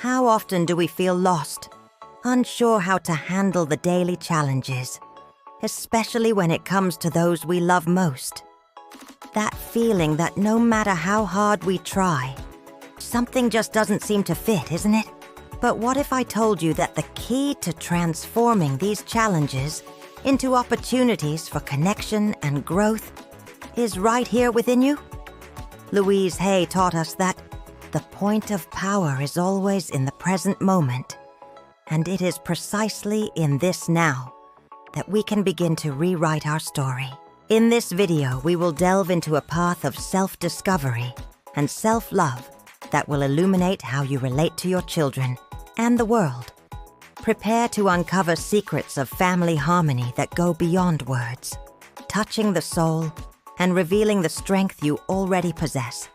How often do we feel lost, unsure how to handle the daily challenges, especially when it comes to those we love most? That feeling that no matter how hard we try, something just doesn't seem to fit, isn't it? But what if I told you that the key to transforming these challenges into opportunities for connection and growth is right here within you? Louise Hay taught us that the point of power is always in the present moment, and it is precisely in this now that we can begin to rewrite our story. In this video, we will delve into a path of self-discovery and self-love that will illuminate how you relate to your children and the world. Prepare to uncover secrets of family harmony that go beyond words, touching the soul and revealing the strength you already possess.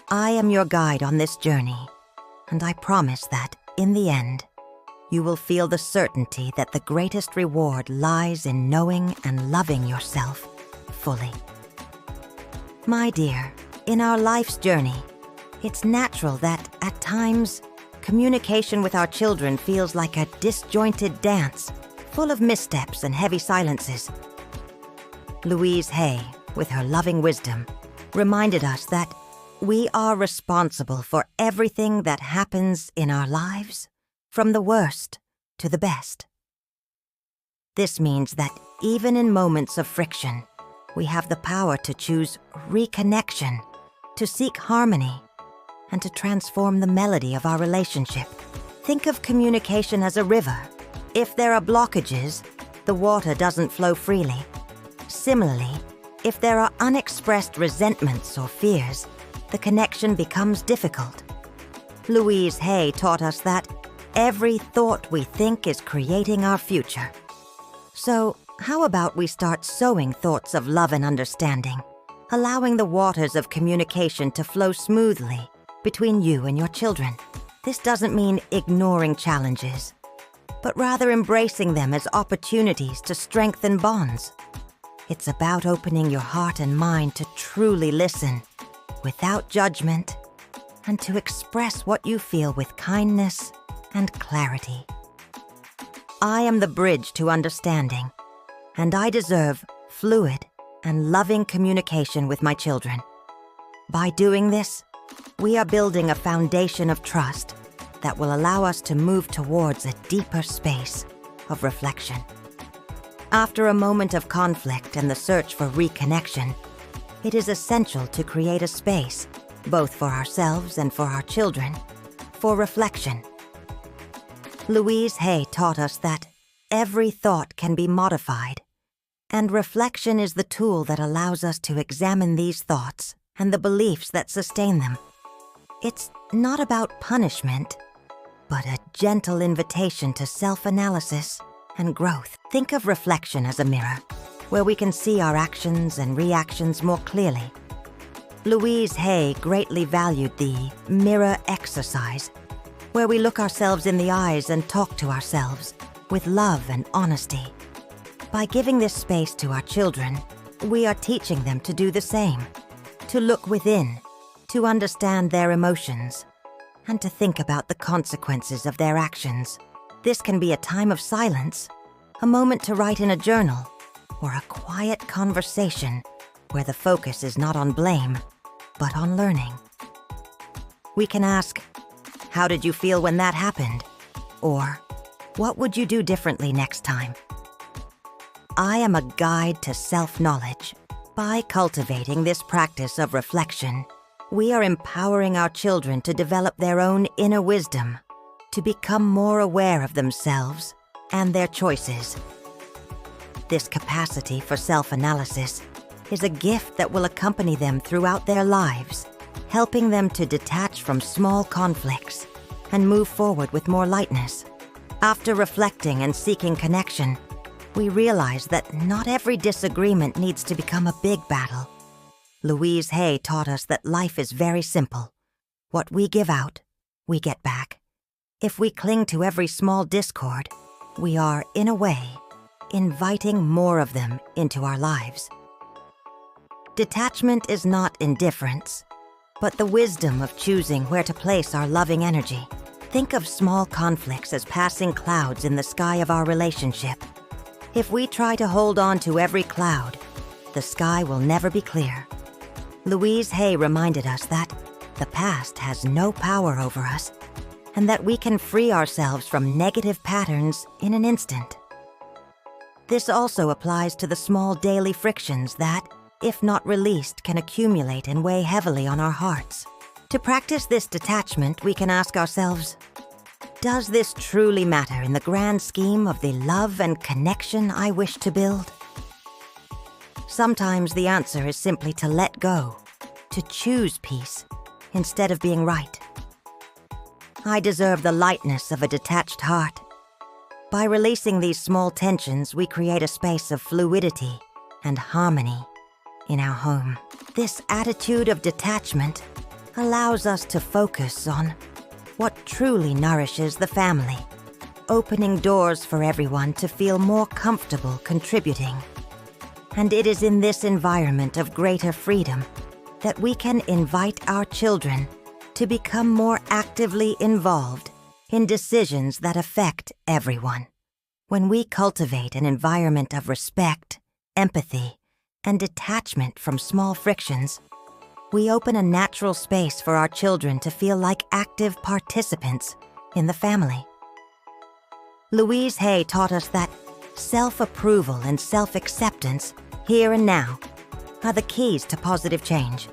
I am your guide on this journey, and I promise that, in the end, you will feel the certainty that the greatest reward lies in knowing and loving yourself fully. My dear, in our life's journey, it's natural that, at times, communication with our children feels like a disjointed dance, full of missteps and heavy silences. Louise Hay, with her loving wisdom, reminded us that we are responsible for everything that happens in our lives, from the worst to the best. This means that even in moments of friction, we have the power to choose reconnection, to seek harmony, and to transform the melody of our relationship. Think of communication as a river. If there are blockages, the water doesn't flow freely. Similarly, if there are unexpressed resentments or fears, the connection becomes difficult. Louise Hay taught us that every thought we think is creating our future. So, how about we start sowing thoughts of love and understanding, allowing the waters of communication to flow smoothly between you and your children? This doesn't mean ignoring challenges, but rather embracing them as opportunities to strengthen bonds. It's about opening your heart and mind to truly listen, without judgment, and to express what you feel with kindness and clarity. I am the bridge to understanding, and I deserve fluid and loving communication with my children. By doing this, we are building a foundation of trust that will allow us to move towards a deeper space of reflection. After a moment of conflict and the search for reconnection, it is essential to create a space, both for ourselves and for our children, for reflection. Louise Hay taught us that every thought can be modified, and reflection is the tool that allows us to examine these thoughts and the beliefs that sustain them. It's not about punishment, but a gentle invitation to self-analysis and growth. Think of reflection as a mirror, where we can see our actions and reactions more clearly. Louise Hay greatly valued the mirror exercise, where we look ourselves in the eyes and talk to ourselves with love and honesty. By giving this space to our children, we are teaching them to do the same, to look within, to understand their emotions, and to think about the consequences of their actions. This can be a time of silence, a moment to write in a journal, or a quiet conversation where the focus is not on blame, but on learning. We can ask, "How did you feel when that happened?" Or, "What would you do differently next time?" I am a guide to self-knowledge. By cultivating this practice of reflection, we are empowering our children to develop their own inner wisdom, to become more aware of themselves and their choices. This capacity for self-analysis is a gift that will accompany them throughout their lives, helping them to detach from small conflicts and move forward with more lightness. After reflecting and seeking connection, we realize that not every disagreement needs to become a big battle. Louise Hay taught us that life is very simple. What we give out, we get back. If we cling to every small discord, we are, in a way, inviting more of them into our lives. Detachment is not indifference, but the wisdom of choosing where to place our loving energy. Think of small conflicts as passing clouds in the sky of our relationship. If we try to hold on to every cloud, the sky will never be clear. Louise Hay reminded us that the past has no power over us, and that we can free ourselves from negative patterns in an instant. This also applies to the small daily frictions that, if not released, can accumulate and weigh heavily on our hearts. To practice this detachment, we can ask ourselves, does this truly matter in the grand scheme of the love and connection I wish to build? Sometimes the answer is simply to let go, to choose peace instead of being right. I deserve the lightness of a detached heart. By releasing these small tensions, we create a space of fluidity and harmony in our home. This attitude of detachment allows us to focus on what truly nourishes the family, opening doors for everyone to feel more comfortable contributing. And it is in this environment of greater freedom that we can invite our children to become more actively involved in decisions that affect everyone. When we cultivate an environment of respect, empathy, and detachment from small frictions, we open a natural space for our children to feel like active participants in the family. Louise Hay taught us that self-approval and self-acceptance, here and now, are the keys to positive change.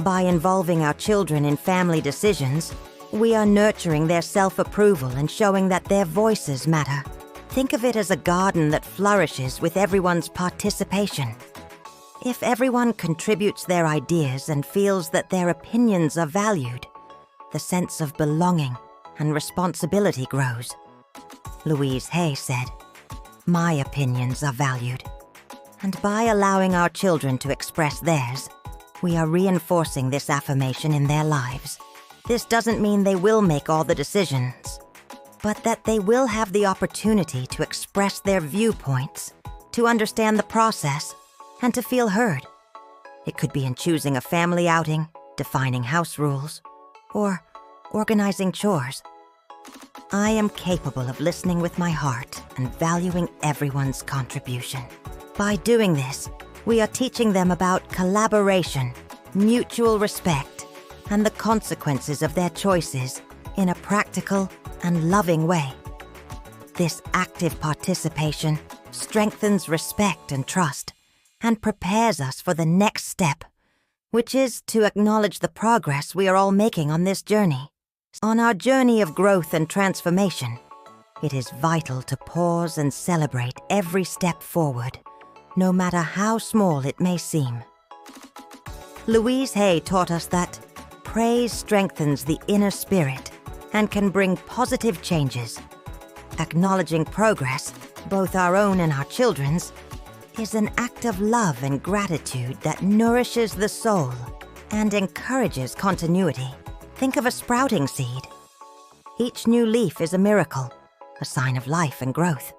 By involving our children in family decisions, we are nurturing their self-approval and showing that their voices matter. Think of it as a garden that flourishes with everyone's participation. If everyone contributes their ideas and feels that their opinions are valued, the sense of belonging and responsibility grows. Louise Hay said, "My opinions are valued." And by allowing our children to express theirs, we are reinforcing this affirmation in their lives. This doesn't mean they will make all the decisions, but that they will have the opportunity to express their viewpoints, to understand the process, and to feel heard. It could be in choosing a family outing, defining house rules, or organizing chores. I am capable of listening with my heart and valuing everyone's contribution. By doing this, we are teaching them about collaboration, mutual respect, and the consequences of their choices in a practical and loving way. This active participation strengthens respect and trust, and prepares us for the next step, which is to acknowledge the progress we are all making on this journey. On our journey of growth and transformation, it is vital to pause and celebrate every step forward, no matter how small it may seem. Louise Hay taught us that praise strengthens the inner spirit and can bring positive changes. Acknowledging progress, both our own and our children's, is an act of love and gratitude that nourishes the soul and encourages continuity. Think of a sprouting seed. Each new leaf is a miracle, a sign of life and growth.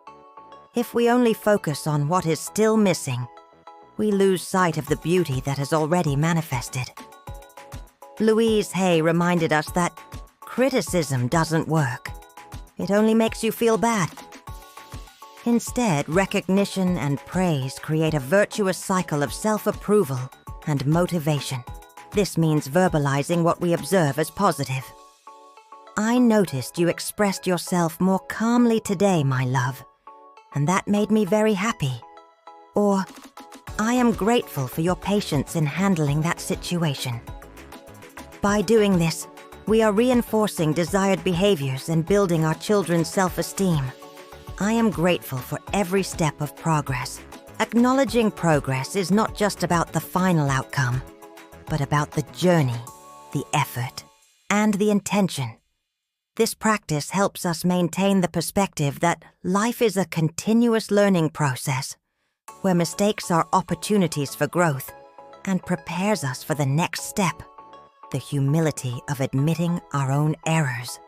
If we only focus on what is still missing, we lose sight of the beauty that has already manifested. Louise Hay reminded us that criticism doesn't work. It only makes you feel bad. Instead, recognition and praise create a virtuous cycle of self-approval and motivation. This means verbalizing what we observe as positive. I noticed you expressed yourself more calmly today, my love, and that made me very happy. Or, I am grateful for your patience in handling that situation. By doing this, we are reinforcing desired behaviors and building our children's self-esteem. I am grateful for every step of progress. Acknowledging progress is not just about the final outcome, but about the journey, the effort, and the intention. This practice helps us maintain the perspective that life is a continuous learning process, where mistakes are opportunities for growth and prepares us for the next step, the humility of admitting our own errors.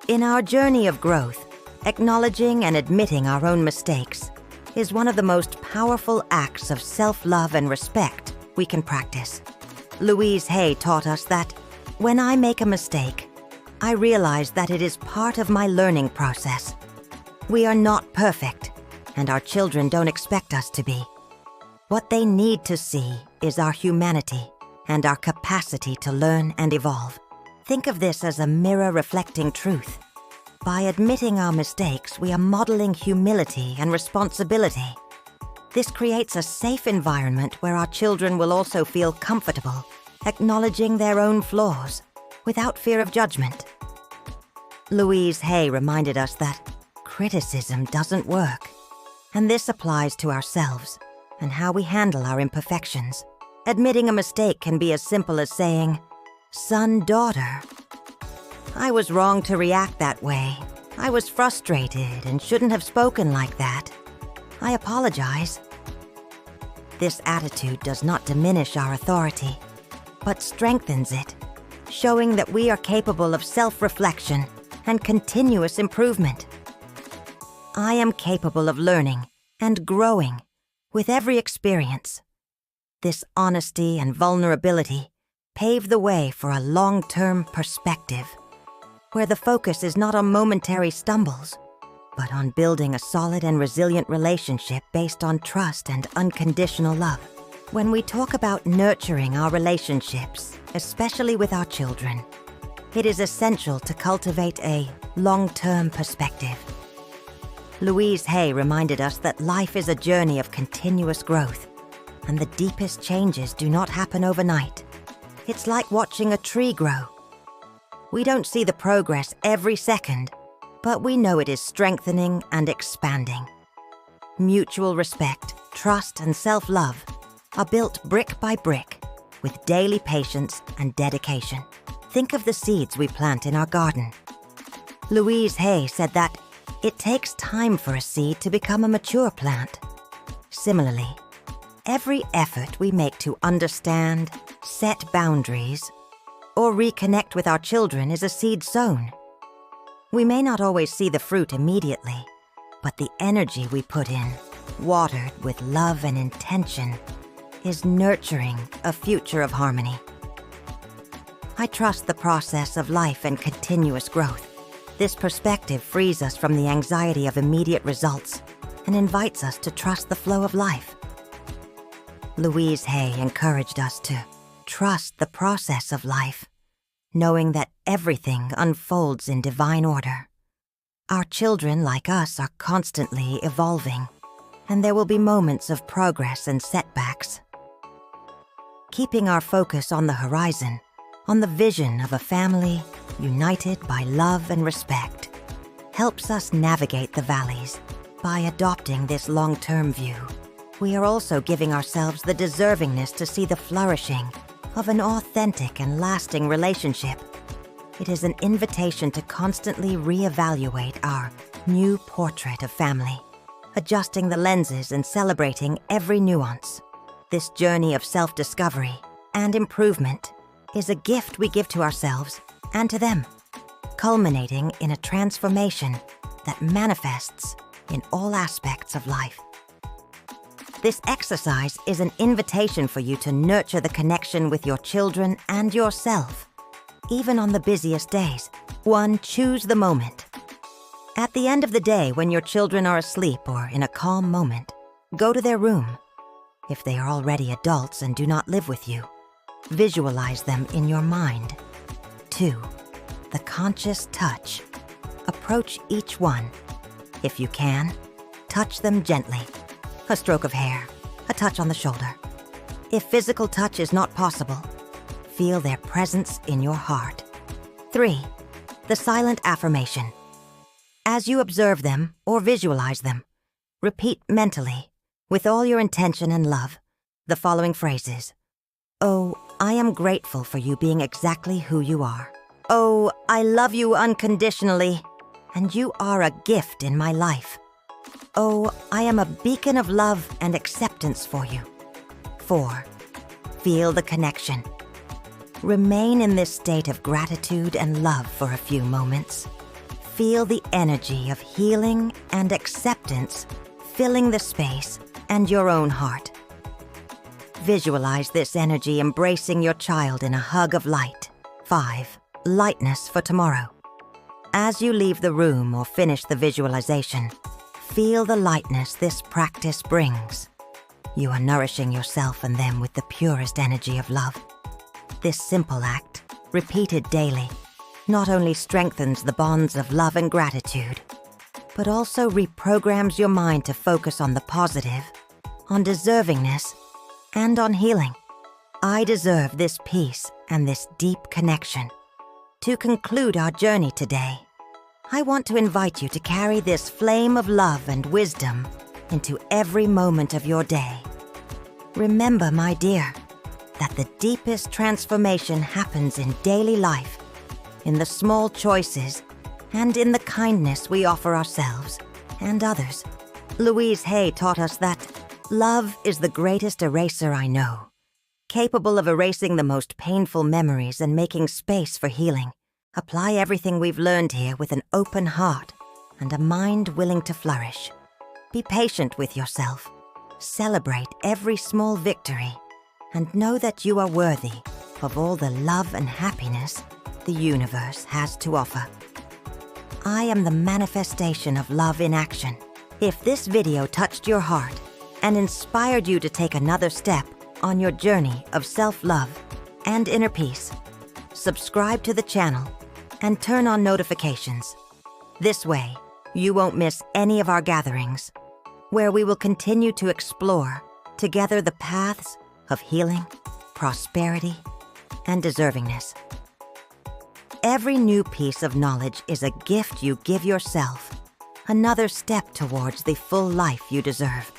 In our journey of growth, acknowledging and admitting our own mistakes is one of the most powerful acts of self-love and respect we can practice. Louise Hay taught us that When I make a mistake, I realize that it is part of my learning process. We are not perfect, and our children don't expect us to be. What they need to see is our humanity and our capacity to learn and evolve. Think of this as a mirror reflecting truth. By admitting our mistakes, we are modeling humility and responsibility. This creates a safe environment where our children will also feel comfortable, acknowledging their own flaws, without fear of judgment. Louise Hay reminded us that criticism doesn't work, and this applies to ourselves and how we handle our imperfections. Admitting a mistake can be as simple as saying, "Son, daughter, I was wrong to react that way. I was frustrated and shouldn't have spoken like that. I apologize." This attitude does not diminish our authority, but strengthens it, showing that we are capable of self-reflection and continuous improvement. I am capable of learning and growing with every experience. This honesty and vulnerability pave the way for a long-term perspective, where the focus is not on momentary stumbles, but on building a solid and resilient relationship based on trust and unconditional love. When we talk about nurturing our relationships, especially with our children, it is essential to cultivate a long-term perspective. Louise Hay reminded us that life is a journey of continuous growth, and the deepest changes do not happen overnight. It's like watching a tree grow. We don't see the progress every second, but we know it is strengthening and expanding. Mutual respect, trust, and self-love are built brick by brick with daily patience and dedication. Think of the seeds we plant in our garden. Louise Hay said that it takes time for a seed to become a mature plant. Similarly, every effort we make to understand, set boundaries, or reconnect with our children is a seed sown. We may not always see the fruit immediately, but the energy we put in, watered with love and intention, is nurturing a future of harmony. I trust the process of life and continuous growth. This perspective frees us from the anxiety of immediate results and invites us to trust the flow of life. Louise Hay encouraged us to trust the process of life, knowing that everything unfolds in divine order. Our children, like us, are constantly evolving, and there will be moments of progress and setbacks. Keeping our focus on the horizon, on the vision of a family united by love and respect, helps us navigate the valleys. By adopting this long-term view, we are also giving ourselves the deservingness to see the flourishing of an authentic and lasting relationship. It is an invitation to constantly reevaluate our new portrait of family, adjusting the lenses and celebrating every nuance. This journey of self-discovery and improvement is a gift we give to ourselves and to them, culminating in a transformation that manifests in all aspects of life. This exercise is an invitation for you to nurture the connection with your children and yourself. Even on the busiest days, choose the moment. At the end of the day, when your children are asleep or in a calm moment, go to their room. If they are already adults and do not live with you, visualize them in your mind. 2. The conscious touch. Approach each one. If you can, touch them gently. A stroke of hair, a touch on the shoulder. If physical touch is not possible, feel their presence in your heart. 3. The silent affirmation. As you observe them or visualize them, repeat mentally, with all your intention and love, the following phrases. Oh, I am grateful for you being exactly who you are. Oh, I love you unconditionally, and you are a gift in my life. Oh, I am a beacon of love and acceptance for you. 4. Feel the connection. Remain in this state of gratitude and love for a few moments. Feel the energy of healing and acceptance filling the space and your own heart. Visualize this energy embracing your child in a hug of light. 5. Lightness for tomorrow. As you leave the room or finish the visualization, feel the lightness this practice brings. You are nourishing yourself and them with the purest energy of love. This simple act, repeated daily, not only strengthens the bonds of love and gratitude, but also reprograms your mind to focus on the positive, on deservingness, and on healing. I deserve this peace and this deep connection. To conclude our journey today, I want to invite you to carry this flame of love and wisdom into every moment of your day. Remember, my dear, that the deepest transformation happens in daily life, in the small choices, and in the kindness we offer ourselves and others. Louise Hay taught us that love is the greatest eraser I know, capable of erasing the most painful memories and making space for healing. Apply everything we've learned here with an open heart and a mind willing to flourish. Be patient with yourself. Celebrate every small victory and know that you are worthy of all the love and happiness the universe has to offer. I am the manifestation of love in action. If this video touched your heart and inspired you to take another step on your journey of self-love and inner peace, subscribe to the channel and turn on notifications. This way, you won't miss any of our gatherings, where we will continue to explore together the paths of healing, prosperity, and deservingness. Every new piece of knowledge is a gift you give yourself, another step towards the full life you deserve.